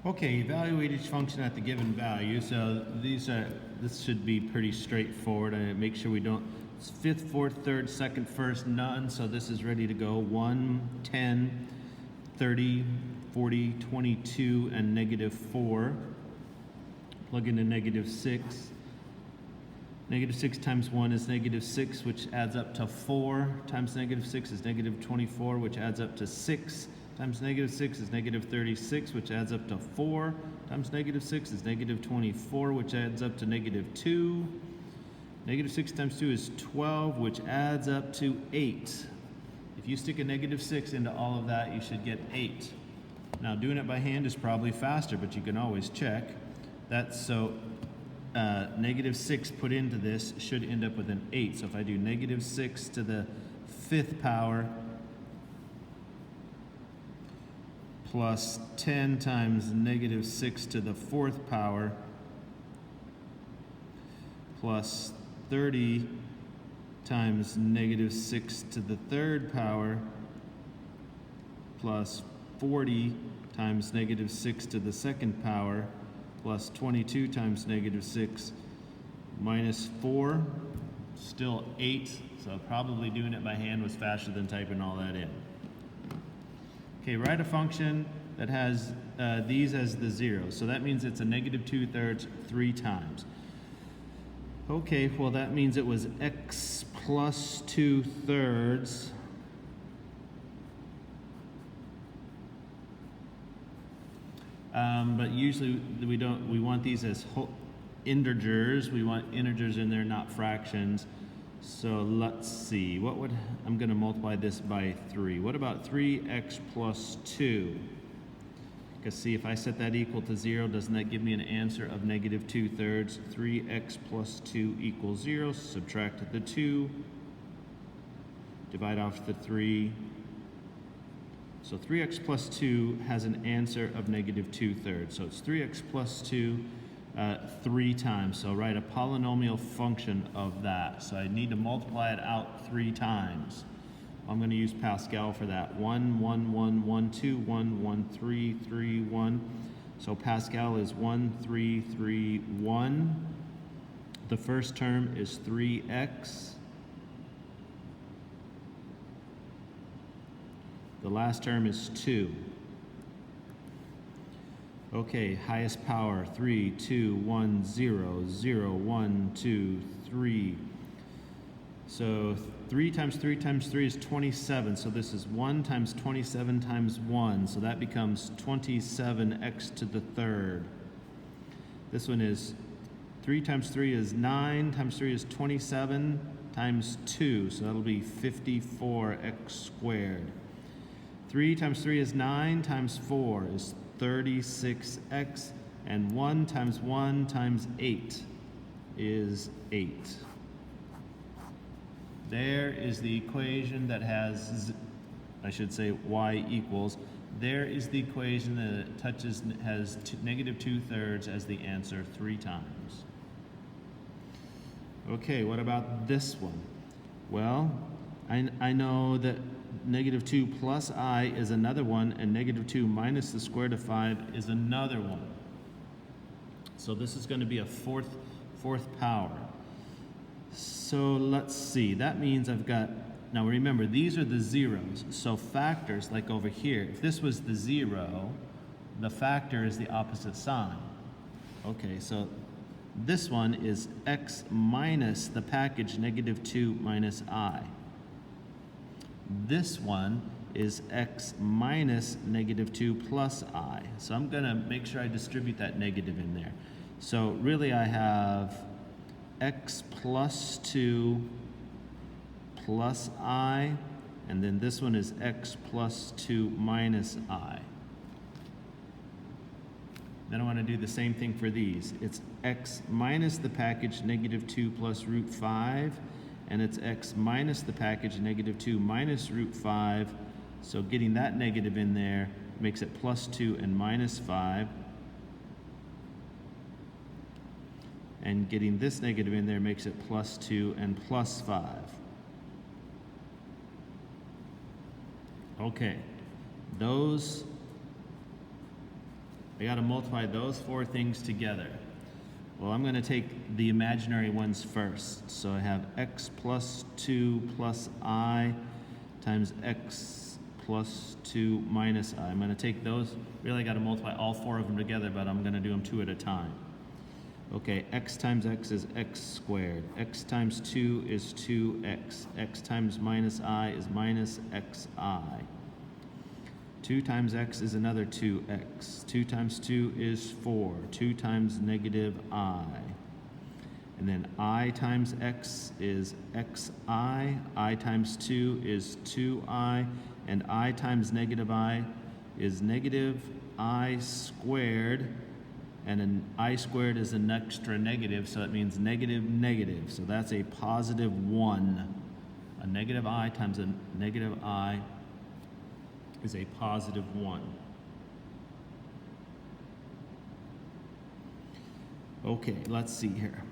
Okay, evaluate each function at the given value. So this should be pretty straightforward. Make sure we don't, it's fifth, fourth, third, second, first, none. So this is ready to go. 1, 10, 30, 40, 22, and -4. Plug into -6. -6 times 1 is -6, which adds up to 4, times -6 is -24, which adds up to 6, times -6 is -36, which adds up to 4, times -6 is -24, which adds up to -2. -6 times 2 is 12, which adds up to 8. If you stick a -6 into all of that, you should get 8. Now, doing it by hand is probably faster, but you can always check. That's so -6 put into this should end up with an 8. So if I do -6 to the 5th power plus 10 times -6 to the 4th power plus 30 times -6 to the 3rd power plus 40 times -6 to the 2nd power plus 22 times -6 minus 4, still 8. So probably doing it by hand was faster than typing all that in. Okay, write a function that has these as the zeros. So that means it's a -2/3 3 times. Okay, well that means it was x plus 2/3 but usually we want these as integers. We want integers in there, not fractions. So let's see, I'm going to multiply this by 3. What about 3x plus 2? Because see, if I set that equal to 0, doesn't that give me an answer of -2/3? 3x plus 2 equals 0. Subtract the 2. Divide off the 3. So 3x plus 2 has an answer of -2/3. So it's 3x plus 2 3 times. So write a polynomial function of that. So I need to multiply it out 3 times. I'm going to use Pascal for that. 1, 1, 1, 1, 2, 1, 1, 3, 3, 1. So Pascal is 1, 3, 3, 1. The first term is 3x. The last term is 2. Okay, highest power, 3, 2, 1, 0, 0, 1, 2, 3. So 3 times 3 times 3 is 27. So this is 1 times 27 times 1. So that becomes 27x to the 3rd. This one is 3 times 3 is 9, times 3 is 27, times 2. So that'll be 54x squared. 3 times 3 is 9, times 4 is 36x, and 1 times 1 times 8 is 8. There is the equation that has, I should say, y equals. There is the equation that has -2/3 as the answer 3 times. Okay, what about this one? Well, I know that -2 plus I is another one, and -2 minus the square root of 5 is another one. So this is going to be a fourth power. So let's see. That means I've got, now remember, these are the zeros. So factors, like over here, if this was the 0, the factor is the opposite sign. Okay, so this one is x minus the package -2 minus I. This one is x minus -2 plus I. So I'm going to make sure I distribute that negative in there. So really I have x plus 2 plus I, and then this one is x plus 2 minus I. Then I want to do the same thing for these. It's x minus the package -2 plus root 5, and it's x minus the package -2 minus root 5. So getting that negative in there makes it plus 2 and minus 5. And getting this negative in there makes it plus 2 and plus 5. Okay, those I got to multiply those four things together. Well, I'm going to take the imaginary ones first. So I have x plus 2 plus I times x plus 2 minus I. I'm going to take those. Really, I got to multiply all four of them together, but I'm going to do them two at a time. Okay, x times x is x squared. X times 2 is 2x. X times minus I is minus xi. 2 times x is another 2x. 2 times 2 is 4. 2 times negative I. And then I times x is xi. I times 2 is 2i. And I times negative I is negative I squared. And an I squared is an extra negative, so that means negative negative. So that's a positive 1. A negative I times a negative I is a positive 1. Okay, let's see here.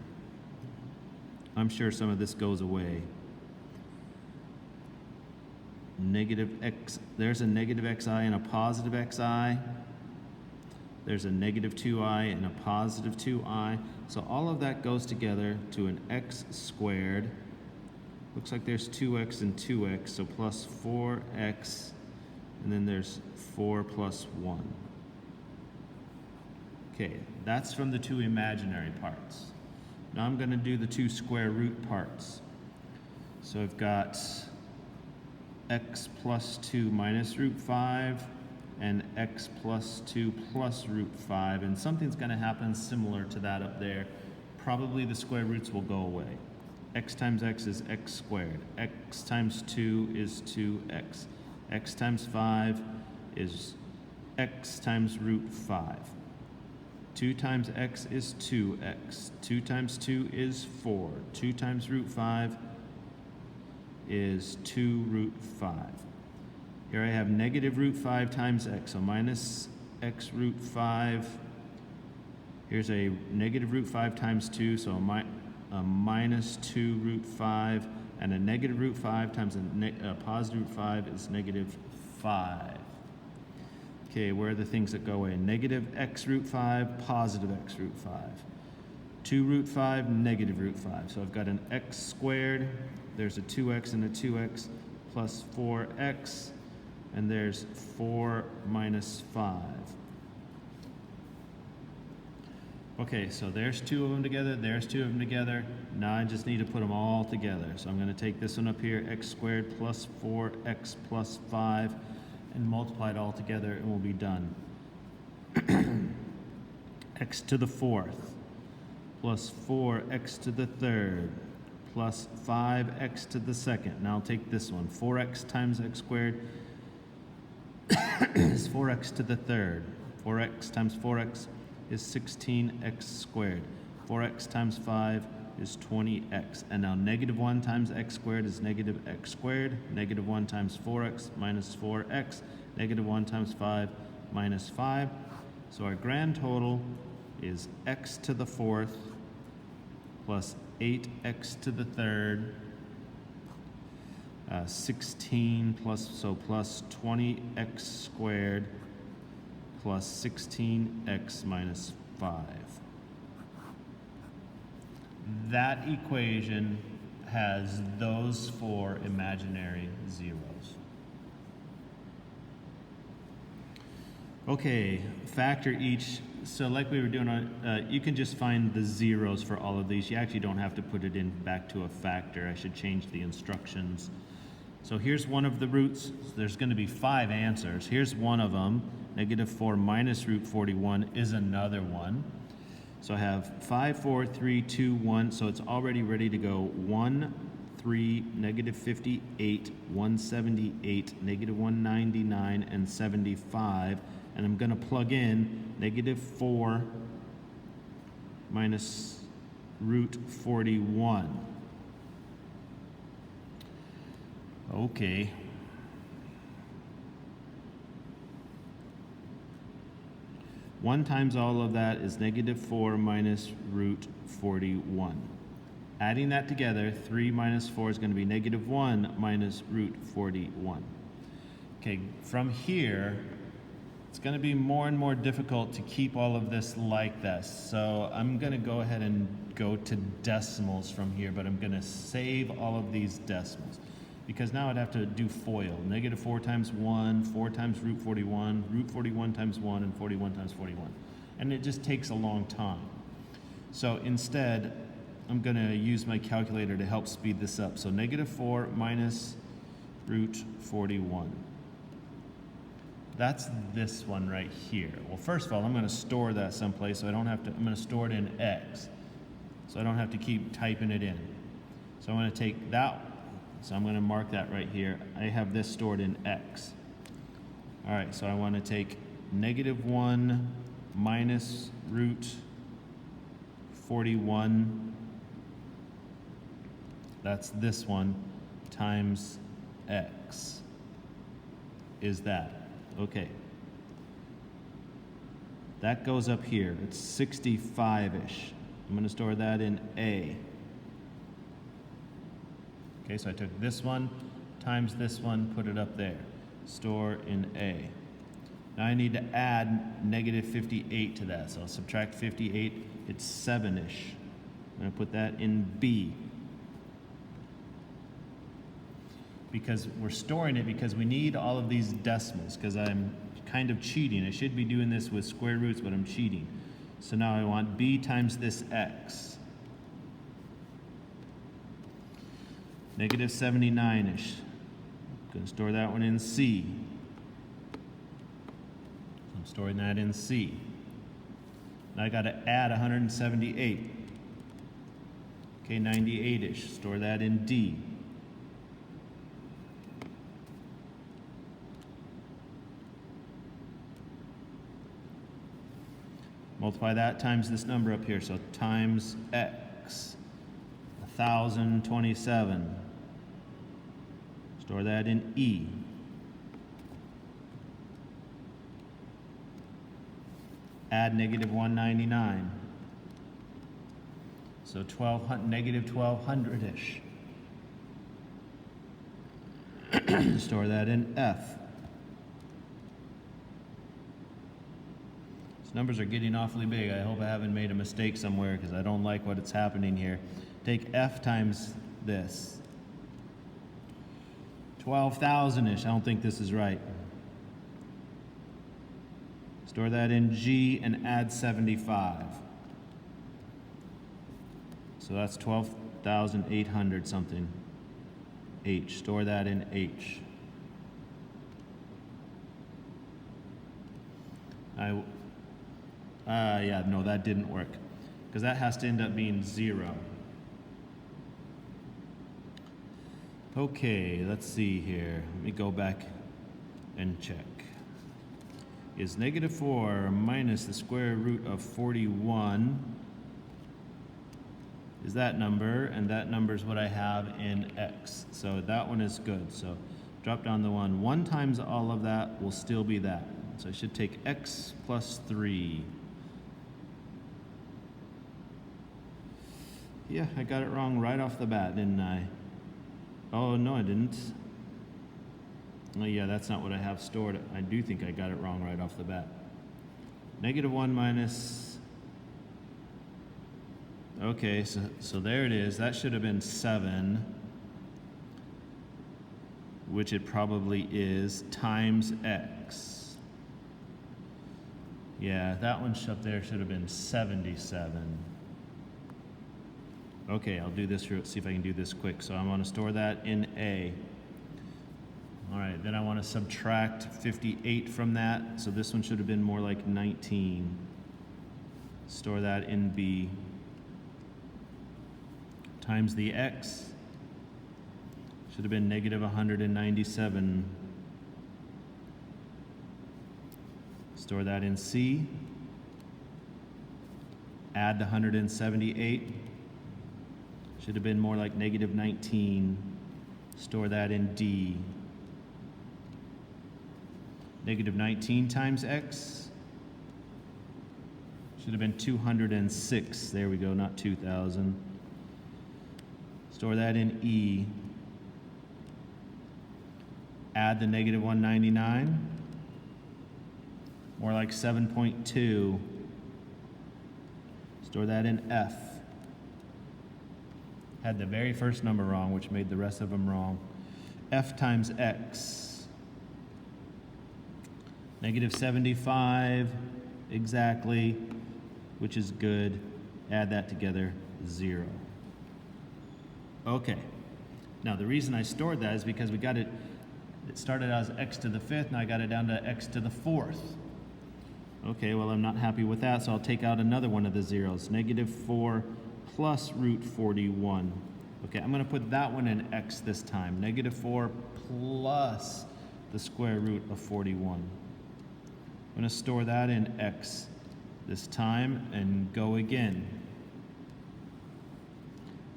I'm sure some of this goes away. Negative x, there's a negative xi and a positive xi. There's a negative 2i and a positive 2i. So all of that goes together to an x squared. Looks like there's 2x and 2x, so plus 4x. And then there's 4 plus 1. Okay, that's from the two imaginary parts. Now I'm going to do the two square root parts. So I've got x plus 2 minus root 5 and x plus 2 plus root 5. And something's going to happen similar to that up there. Probably the square roots will go away. X times x is x squared. X times 2 is 2x. X times 5 is x times root 5. 2 times x is 2x. 2 times 2 is 4. 2 times root 5 is 2 root 5. Here I have negative root 5 times x, so minus x root 5. Here's a negative root 5 times 2, so a minus 2 root 5. And a negative root 5 times a positive root 5 is negative 5. Okay, where are the things that go away? Negative x root 5, positive x root 5. 2 root 5, negative root 5. So I've got an x squared, there's a 2x and a 2x, plus 4x, and there's 4 minus 5. Okay, so there's two of them together, there's two of them together. Now I just need to put them all together. So I'm going to take this one up here, x squared plus 4x plus 5, and multiply it all together, and we'll be done. X to the 4th plus 4x to the 3rd plus 5x to the 2nd. Now I'll take this one. 4x times x squared is 4x to the 3rd. 4x times 4x is 16x squared. 4x times 5 is 20x. And now negative 1 times x squared is negative x squared. Negative 1 times 4x minus 4x. Negative 1 times 5 minus 5. So our grand total is x to the 4th plus 8x to the 3rd. 16 plus 20x squared plus 16x minus 5. That equation has those four imaginary zeros. Okay, factor each. So like we were doing, you can just find the zeros for all of these. You actually don't have to put it in back to a factor. I should change the instructions. So here's one of the roots. There's going to be 5 answers. Here's one of them. Negative 4 minus root 41 is another one. So I have 5, 4, 3, 2, 1. So it's already ready to go. 1, 3, negative 58, 178, negative 199, and 75. And I'm going to plug in negative 4 minus root 41. Okay. One times all of that is negative 4 minus root 41. Adding that together, 3 minus 4 is going to be negative 1 minus root 41. Okay, from here, it's going to be more and more difficult to keep all of this like this. So I'm going to go ahead and go to decimals from here, but I'm going to save all of these decimals because now I'd have to do FOIL. Negative 4 times 1, 4 times root 41 times 1, and 41 times 41. And it just takes a long time. So instead, I'm going to use my calculator to help speed this up. So negative 4 minus root 41. That's this one right here. Well, first of all, I'm going to store that someplace so I don't have to, I'm going to store it in X. So I don't have to keep typing it in. So I'm going to take that, so I'm going to mark that right here. I have this stored in X. All right, so I want to take negative 1 minus root 41. That's this one times X. Is that? Okay. That goes up here. It's 65-ish. I'm going to store that in A. Okay, so I took this one times this one, put it up there. Store in A. Now I need to add negative 58 to that. So I'll subtract 58. It's 7-ish. I'm going to put that in B. Because we're storing it because we need all of these decimals because I'm kind of cheating. I should be doing this with square roots, but I'm cheating. So now I want B times this X. Negative 79-ish. Going to store that one in C. I'm storing that in C. Now I got to add 178. Okay, 98-ish. Store that in D. Multiply that times this number up here, so times X, 1,027. Store that in E. Add negative 199. So negative 1,200-ish. Store that in F. Numbers are getting awfully big. I hope I haven't made a mistake somewhere because I don't like what's happening here. Take F times this. 12,000-ish. I don't think this is right. Store that in G and add 75. So that's 12,800 something. H. Store that in H. Yeah, no, that didn't work because that has to end up being 0. Okay, let's see here. Let me go back and check. Is negative 4 minus the square root of 41 is that number, and that number is what I have in X. So that one is good. So drop down the 1. 1 times all of that will still be that. So I should take X plus 3. Yeah, I got it wrong right off the bat, didn't I? Oh, no, I didn't. Oh, yeah, that's not what I have stored. I do think I got it wrong right off the bat. Negative 1 minus... Okay, so there it is. That should have been 7, which it probably is, times X. Yeah, that one up there should have been 77. Okay, I'll do this, see if I can do this quick. So I want to store that in A. All right, then I want to subtract 58 from that. So this one should have been more like 19. Store that in B. Times the X. Should have been negative 197. Store that in C. Add the 178. Should have been more like negative 19. Store that in D. Negative 19 times X. Should have been 206. There we go, not 2,000. Store that in E. Add the negative 199. more like 7.2. Store that in F. Had the very first number wrong, which made the rest of them wrong. F times X. Negative 75, exactly, which is good. Add that together, 0. Okay. Now the reason I stored that is because we got it started as x to the 5th, and I got it down to x to the 4th. Okay, well, I'm not happy with that, so I'll take out another one of the zeros. Negative 4 plus root 41. Okay, I'm going to put that one in x this time. Negative 4 plus the square root of 41. I'm going to store that in x this time and go again.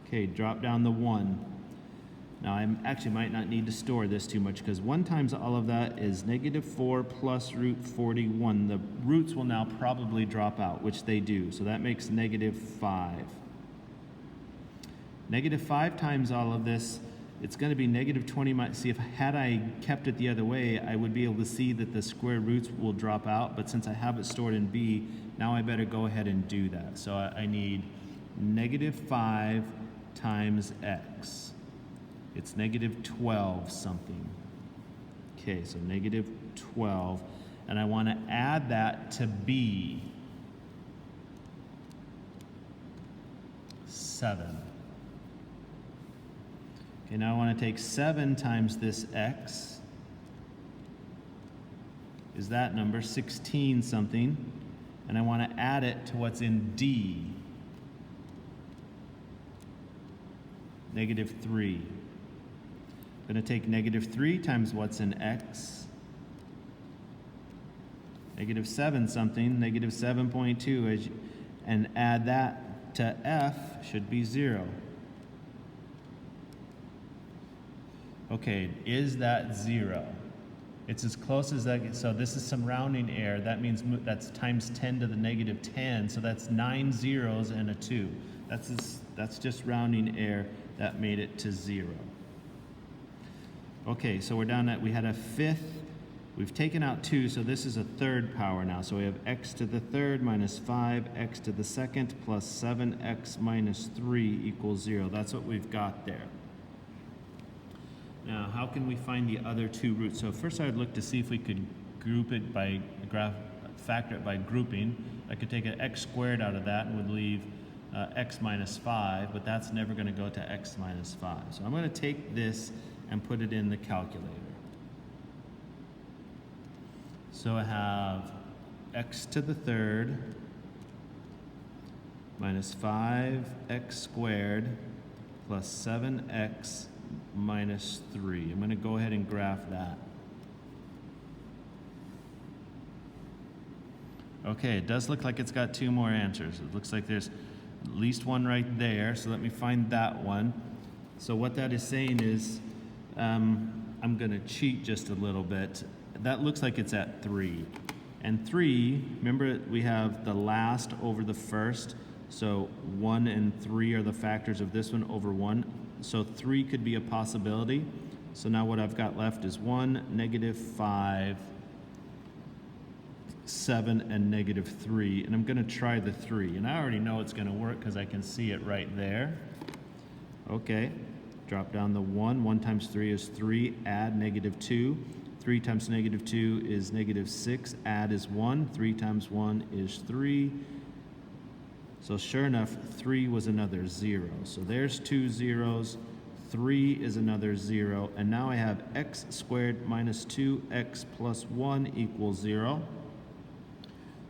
Okay, drop down the 1. Now, I actually might not need to store this too much because 1 times all of that is negative 4 plus root 41. The roots will now probably drop out, which they do. So that makes negative 5. Negative 5 times all of this, it's going to be negative 20. See, had I kept it the other way, I would be able to see that the square roots will drop out. But since I have it stored in B, now I better go ahead and do that. So I need negative 5 times x. It's negative 12 something. Okay, so negative 12. And I want to add that to B. 7. Okay, now I want to take 7 times this x. Is that number 16 something? And I want to add it to what's in D. Negative 3. I'm going to take negative 3 times what's in x. Negative 7 something, negative 7.2, and add that to F, should be 0. Okay, is that 0? It's as close as that, so this is some rounding error. That means that's times 10 to the negative 10, so that's 9 zeros and a 2. That's just rounding error. That made it to 0. Okay, so we're down at, we had a 5th. We've taken out 2, so this is a 3rd power now. So we have x to the 3rd minus 5x to the 2nd plus 7x minus 3 equals 0. That's what we've got there. Now, how can we find the other 2 roots? So first I would look to see if we could group it by, factor it by grouping. I could take an x squared out of that and would leave x minus 5, but that's never going to go to x minus 5. So I'm going to take this and put it in the calculator. So I have x to the 3rd minus 5x squared plus 7x minus 3. I'm going to go ahead and graph that. Okay, it does look like it's got 2 more answers. It looks like there's at least one right there, so let me find that one. So what that is saying is, I'm going to cheat just a little bit. That looks like it's at 3. And 3, remember we have the last over the first, so 1 and 3 are the factors of this one over 1. So 3 could be a possibility. So now what I've got left is 1, negative 5, 7, and negative 3. And I'm going to try the 3. And I already know it's going to work because I can see it right there. Okay. Drop down the 1. 1 times 3 is 3. Add negative 2. 3 times negative 2 is negative 6. Add is 1. 3 times 1 is 3. So sure enough, 3 was another 0. So there's 2 zeros. 3 is another 0. And now I have x squared minus 2x plus 1 equals 0.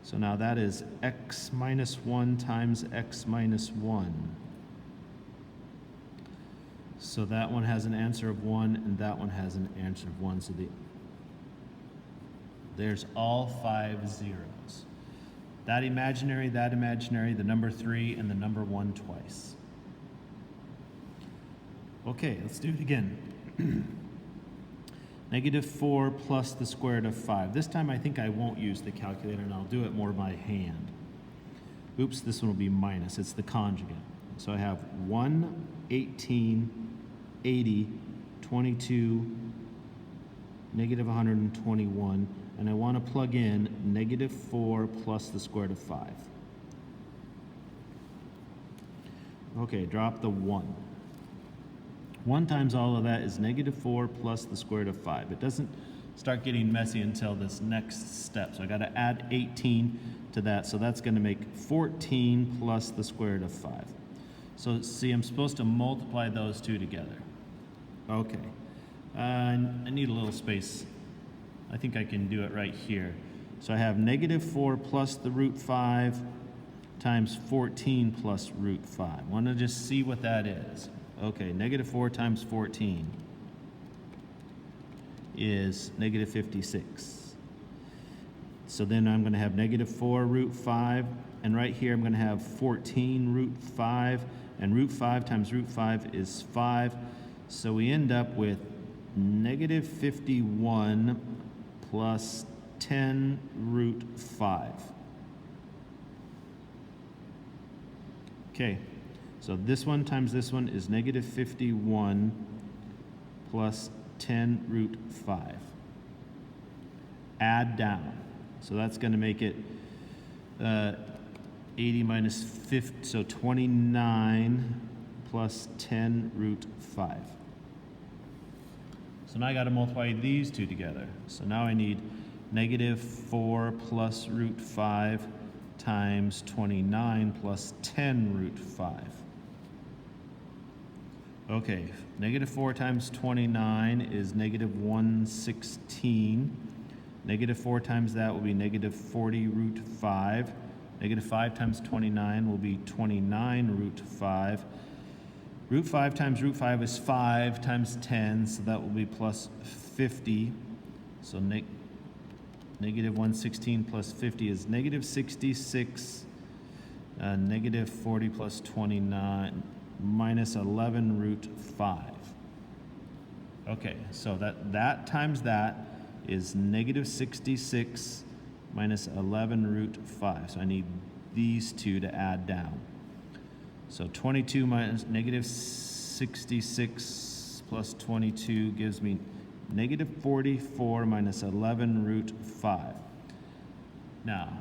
So now that is x minus 1 times x minus 1. So that one has an answer of 1, and that one has an answer of 1. So there's all 5 zeros. That imaginary, the number 3, and the number 1 twice. Okay, let's do it again. Negative 4 plus the square root of 5. This time I think I won't use the calculator, and I'll do it more by hand. Oops, this one will be minus. It's the conjugate. So I have 1, 18, 80, 22, negative 121, and I want to plug in negative 4 plus the square root of 5. Okay, drop the 1. 1 times all of that is negative 4 plus the square root of 5. It doesn't start getting messy until this next step. So I got to add 18 to that, so that's going to make 14 plus the square root of 5. So see, I'm supposed to multiply those two together. Okay. I need a little space. I think I can do it right here. So I have negative 4 plus the root 5 times 14 plus root 5. I want to just see what that is. Okay, negative 4 times 14 is negative 56. So then I'm going to have negative 4 root 5, and right here I'm going to have 14 root 5, and root 5 times root 5 is 5. So we end up with negative 51 plus 10 root 5. Okay, so this one times this one is negative 51 plus 10 root 5. Add down. So that's going to make it 80 minus 50, so 29 plus 10 root 5. So now I got to multiply these two together. So now I need negative 4 plus root 5 times 29 plus 10 root 5. Okay, negative 4 times 29 is negative 116. Negative 4 times that will be negative 40 root 5. Negative 5 times 29 will be 29 root 5. Root 5 times root 5 is 5 times 10, so that will be plus 50. So negative 116 plus 50 is negative 66. Negative 40 plus 29 minus 11 root 5. Okay, so that times that is negative 66 minus 11 root 5. So I need these two to add down. So 22 minus negative 66 plus 22 gives me negative 44 minus 11 root 5. Now,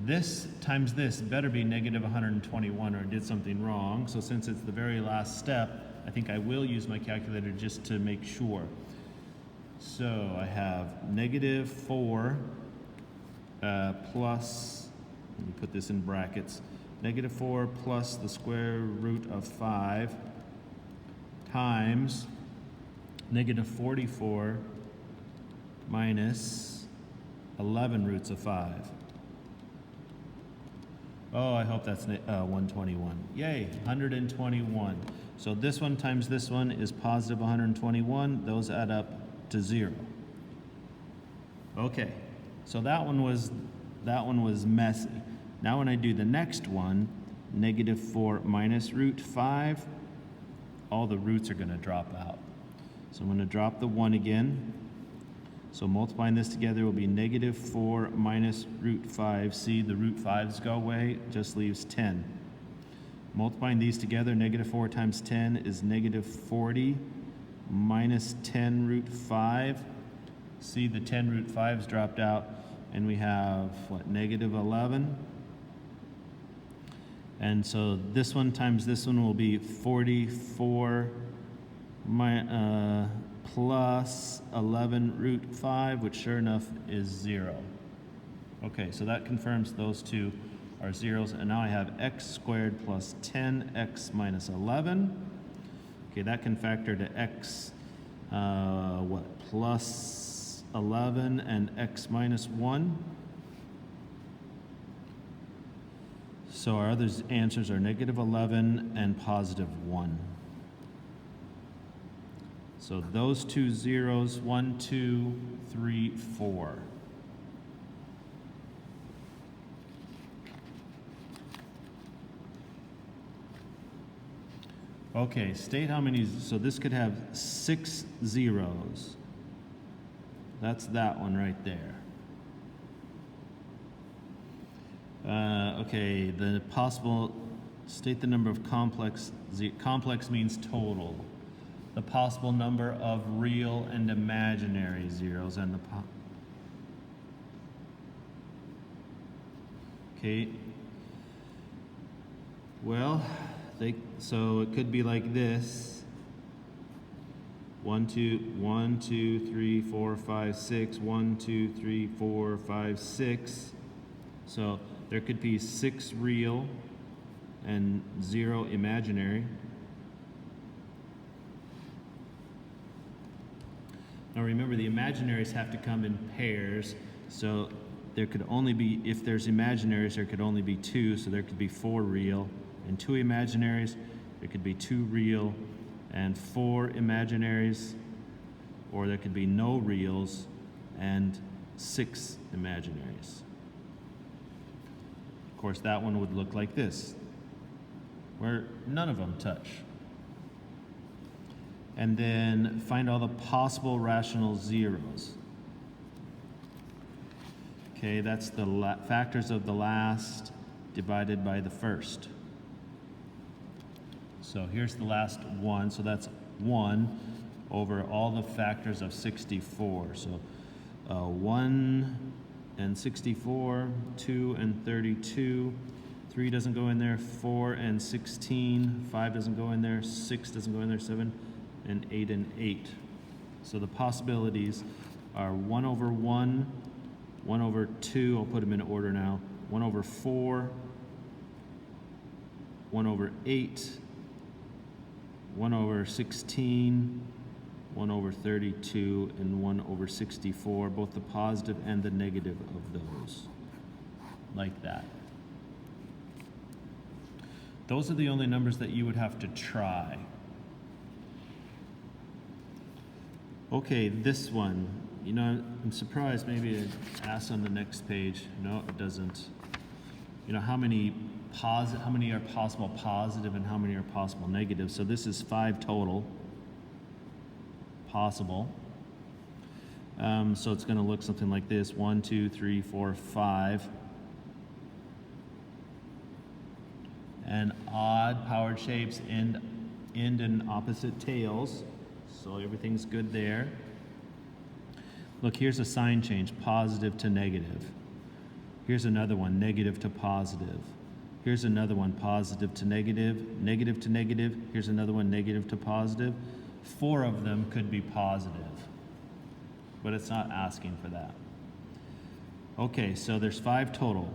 this times this better be negative 121 or I did something wrong. So since it's the very last step, I think I will use my calculator just to make sure. So I have negative 4 plus, let me put this in brackets, negative 4 plus the square root of 5 times negative 44 minus 11 roots of 5. Oh, I hope that's 121. Yay, 121. So this one times this one is positive 121. Those add up to 0. Okay, so that one was messy. Now when I do the next one, negative 4 minus root 5, all the roots are going to drop out. So I'm going to drop the 1 again. So multiplying this together will be negative 4 minus root 5. See, the root 5s go away, just leaves 10. Multiplying these together, negative 4 times 10 is negative 40 minus 10 root 5. See, the 10 root 5s dropped out, and we have, what, negative 11? And so this one times this one will be 44 plus 11 root 5, which sure enough is 0. Okay, so that confirms those two are zeros, and now I have x squared plus 10x minus 11. Okay, that can factor to x, plus 11 and x minus 1. So our other answers are negative 11 and positive 1. So those two zeros, 1, 2, 3, 4. Okay, state how many, so this could have 6 zeros. That's that one right there. Okay, the possible, state the number of complex means total. The possible number of real and imaginary zeros, and Okay. Well, so it could be like this. 1, 2, 1, 2, 3, 4, 5, 6. 1, 2, 3, 4, 5, 6. So there could be 6 real and 0 imaginary. Now remember, the imaginaries have to come in pairs, so there could only be, if there's imaginaries, there could only be 2, so there could be 4 real and 2 imaginaries. There could be 2 real and 4 imaginaries, or there could be no reals and 6 imaginaries. Of course, that one would look like this, where none of them touch. And then find all the possible rational zeros. Okay, that's the factors of the last divided by the first. So here's the last one, so that's 1 over all the factors of 64. So 1 and 64, 2 and 32, 3 doesn't go in there, 4 and 16, 5 doesn't go in there, 6 doesn't go in there, 7 and 8 and 8. So the possibilities are 1 over 1, 1 over 2, I'll put them in order now, 1 over 4, 1 over 8, 1 over 16, 1 over 32, and 1 over 64, both the positive and the negative of those, like that. Those are the only numbers that you would have to try. Okay, this one, you know, I'm surprised maybe it asks on the next page. No, it doesn't. You know, how many are possible positive and how many are possible negative? So this is 5 total possible. So it's going to look something like this: 1, 2, 3, 4, 5. And odd powered shapes end in opposite tails. So everything's good there. Look, here's a sign change, positive to negative. Here's another one, negative to positive. Here's another one, positive to negative, negative to negative. Here's another one, negative to positive. 4 of them could be positive, but it's not asking for that. Okay, so there's 5 total.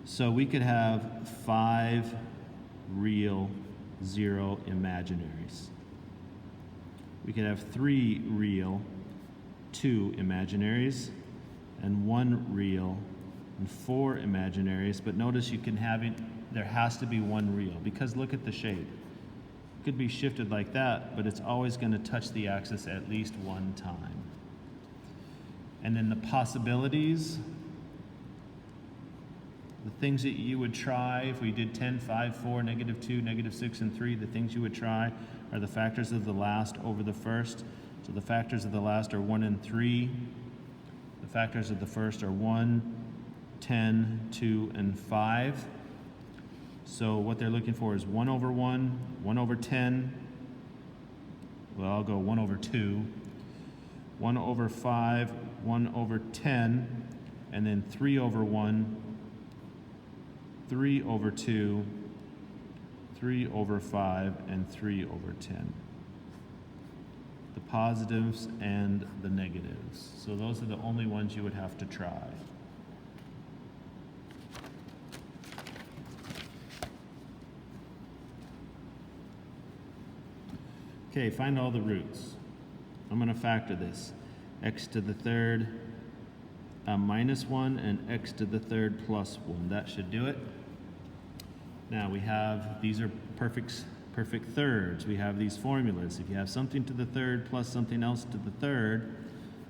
So we could have 5 real, 0 imaginaries. We could have 3 real, 2 imaginaries, and 1 real and 4 imaginaries. But notice you can have it, there has to be 1 real, because look at the shape. It could be shifted like that, but it's always going to touch the axis at least 1 time. And then the possibilities, the things that you would try if we did 10, 5, 4, negative 2, negative 6, and 3, the things you would try are the factors of the last over the first. So the factors of the last are 1 and 3. The factors of the first are 1, 10, 2, and 5. So what they're looking for is 1 over 1, 1 over 10. Well, I'll go 1 over 2. 1 over 5, 1 over 10, and then 3 over 1, 3 over 2, 3 over 5, and 3 over 10. The positives and the negatives. So those are the only ones you would have to try. Okay, find all the roots. I'm going to factor this. X to the third minus 1 and x to the third plus 1. That should do it. Now we have, these are perfect thirds. We have these formulas. If you have something to the third plus something else to the third,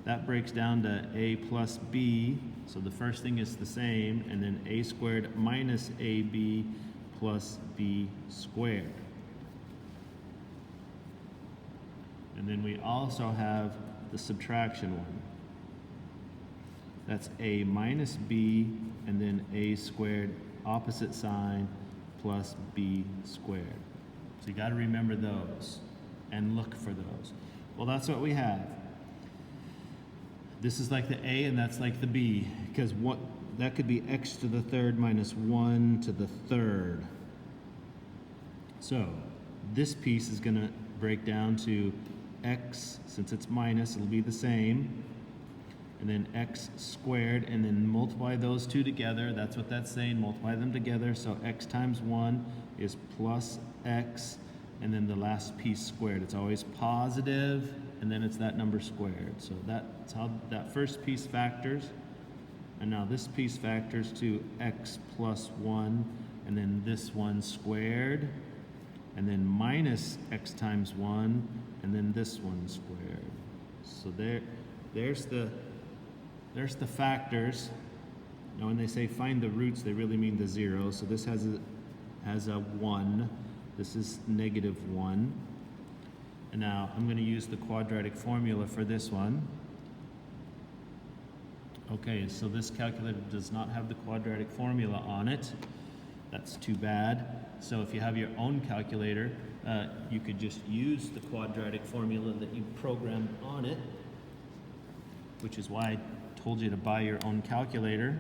that breaks down to a plus b. So the first thing is the same, and then a squared minus ab plus b squared. And then we also have the subtraction one. That's a minus b, and then a squared, opposite sign, plus b squared. So you got to remember those and look for those. Well, that's what we have. This is like the a and that's like the b, because that could be x to the third minus 1 to the third. So this piece is going to break down to x, since it's minus, it'll be the same, and then x squared, and then multiply those two together. That's what that's saying, multiply them together. So x times 1 is plus x, and then the last piece squared. It's always positive, and then it's that number squared. So that's how that first piece factors. And now this piece factors to x plus 1, and then this one squared, and then minus x times 1, and then this one squared. So there's the factors. Now when they say find the roots, they really mean the zero. So this has a 1. This is negative 1. And now I'm going to use the quadratic formula for this one. Okay, so this calculator does not have the quadratic formula on it. That's too bad. So if you have your own calculator, you could just use the quadratic formula that you programmed on it, which is why I told you to buy your own calculator.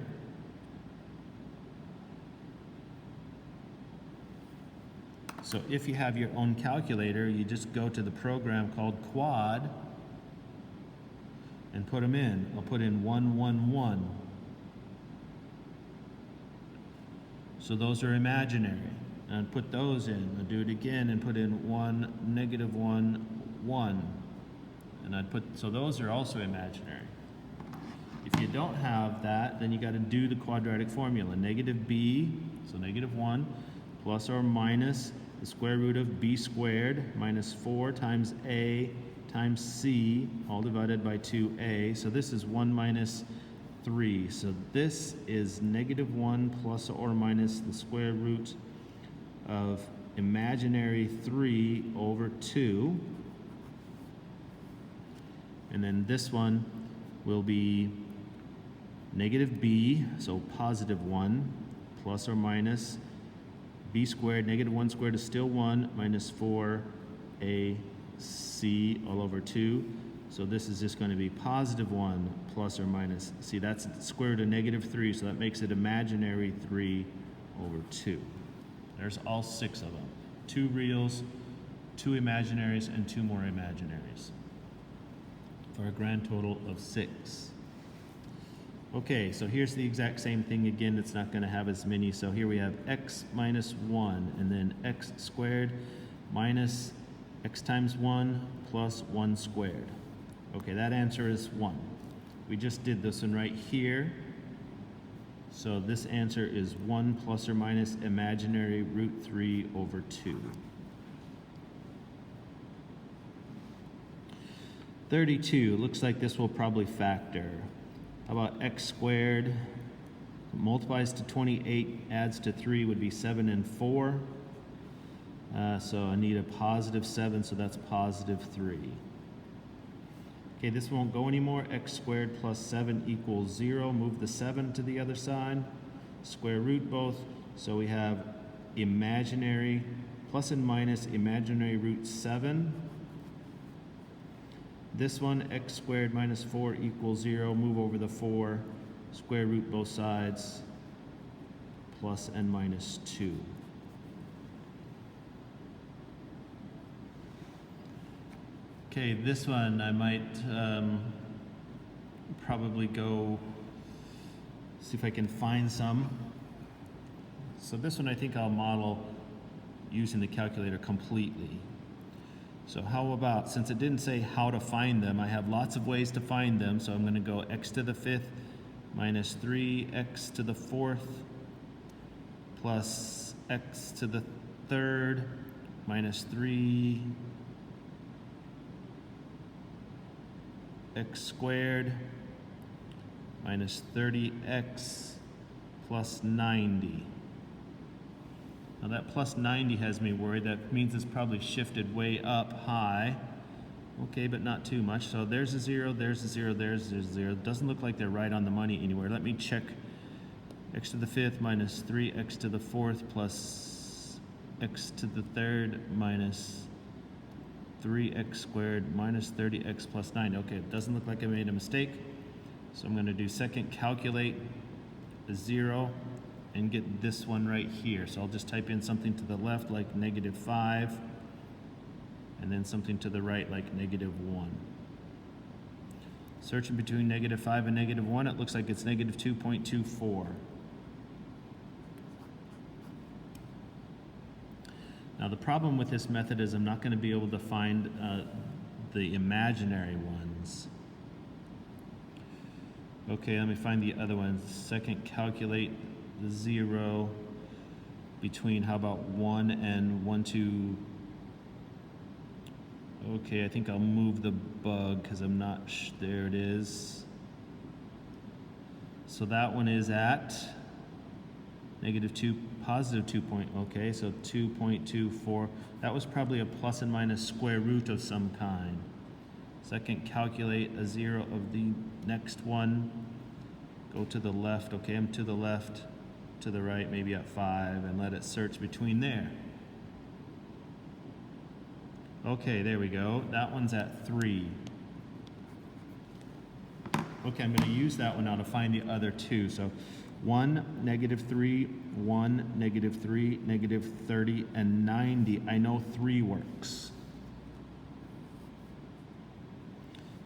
So if you have your own calculator, you just go to the program called Quad and put them in. I'll put in 1, 1, 1. So those are imaginary. And put those in. I'll do it again and put in 1, negative 1, 1. And I'd put, so those are also imaginary. If you don't have that, then you got to do the quadratic formula. Negative b, so negative 1, plus or minus the square root of b squared minus 4 times a times c, all divided by 2a. So this is 1 minus 3. So this is negative 1 plus or minus the square root of imaginary 3 over 2. And then this one will be negative b, so positive 1, plus or minus b squared, negative 1 squared is still 1, minus 4ac all over 2. So this is just going to be positive 1 plus or minus. See, that's the square root of negative 3, so that makes it imaginary 3 over 2. There's all 6 of them. 2 reals, 2 imaginaries, and 2 more imaginaries, for a grand total of 6. Okay, so here's the exact same thing again. It's not going to have as many. So here we have x minus 1, and then x squared minus x times 1 plus 1 squared. Okay, that answer is 1. We just did this one right here. So this answer is 1 plus or minus imaginary root 3 over 2. 32, looks like this will probably factor. How about x squared multiplies to 28, adds to 3 would be 7 and 4. So I need a positive 7, so that's positive 3. Okay, this won't go anymore. X squared plus 7 equals 0. Move the 7 to the other side. Square root both. So we have imaginary plus and minus imaginary root 7. This one, x squared minus 4 equals 0. Move over the 4. Square root both sides. Plus and minus 2. Okay, this one I might probably go see if I can find some. So this one I think I'll model using the calculator completely. So how about, since it didn't say how to find them, I have lots of ways to find them. So I'm going to go x to the 5th minus 3x to the 4th plus x to the 3rd minus 3 x squared minus 30x plus 90. Now that plus 90 has me worried. That means it's probably shifted way up high. Okay, but not too much. So there's a 0, there's a 0, there's a 0. It doesn't look like they're right on the money anywhere. Let me check. X to the 5th minus 3x to the 4th plus x to the 3rd minus 3x squared minus 30x plus 9. Okay, it doesn't look like I made a mistake. So I'm going to do second calculate a 0, and get this one right here. So I'll just type in something to the left like -5, and then something to the right like -1. Searching between -5 and -1, it looks like it's -2.24. Now the problem with this method is I'm not going to be able to find the imaginary ones. Okay, let me find the other ones. Second, calculate the 0 between, how about 1 and 1, 2. Okay, I think I'll move the bug because I'm not there it is. So that one is at -2, +2 point, okay, so 2.24. That was probably a plus and minus square root of some kind. Second, calculate a 0 of the next one. Go to the left, okay, I'm to the left, to the right, maybe at 5, and let it search between there. Okay, there we go. That one's at 3. Okay, I'm going to use that one now to find the other two. So 1, -3, 1, -3, -30, and 90. I know 3 works.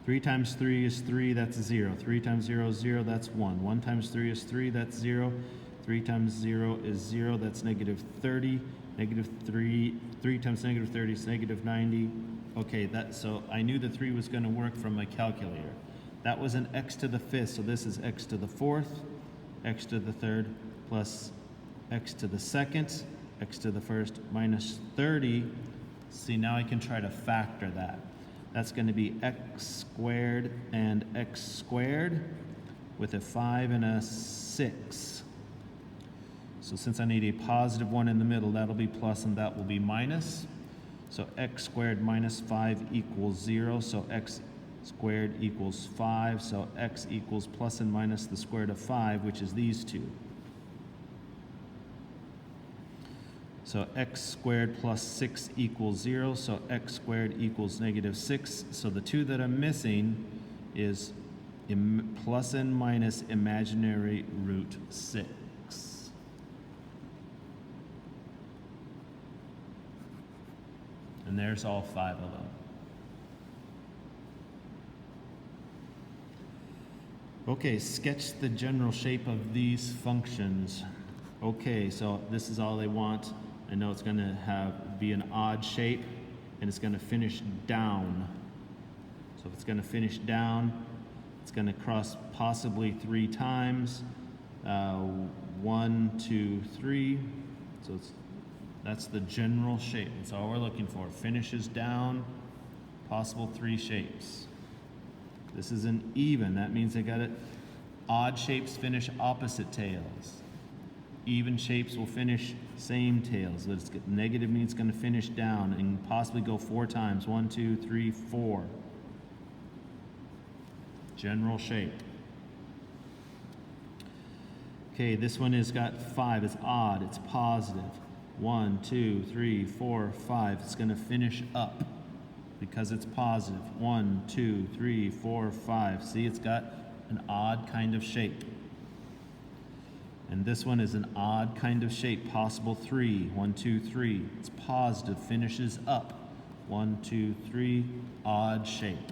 3 times 3 is 3, that's 0. 3 times 0 is 0, that's 1. 1 times 3 is 3, that's 0. 3 times 0 is 0, that's -30. -3 times -30 is -90. Okay, so I knew the 3 was going to work from my calculator. That was an x to the 5th, so this is x to the 4th, x to the 3rd, plus x to the 2nd, x to the 1st, minus 30. See, now I can try to factor that. That's going to be x squared and x squared with a 5 and a 6. So since I need a positive one in the middle, that'll be plus and that will be minus. So x squared minus 5 equals 0. So x squared equals 5. So x equals plus and minus the square root of 5, which is these two. So x squared plus 6 equals 0. So x squared equals -6. So the two that I'm missing is plus and minus imaginary root 6. And there's all 5 of them. Okay, sketch the general shape of these functions. Okay, so this is all they want. I know it's going to be an odd shape, and it's going to finish down. So if it's going to finish down, it's going to cross possibly 3 times. 1, 2, 3. So that's the general shape. That's all we're looking for. Finishes down, possible 3 shapes. This is an even. That means they got it. Odd shapes finish opposite tails. Even shapes will finish same tails. Negative means it's going to finish down and possibly go 4 times. 1, 2, 3, 4. General shape. Okay, this one has got 5. It's odd. It's positive. 1, 2, 3, 4, 5. It's going to finish up because it's positive. 1, 2, 3, 4, 5. See, it's got an odd kind of shape. And this one is an odd kind of shape, possible 3. 1, 2, 3. It's positive, finishes up. 1, 2, 3, odd shape.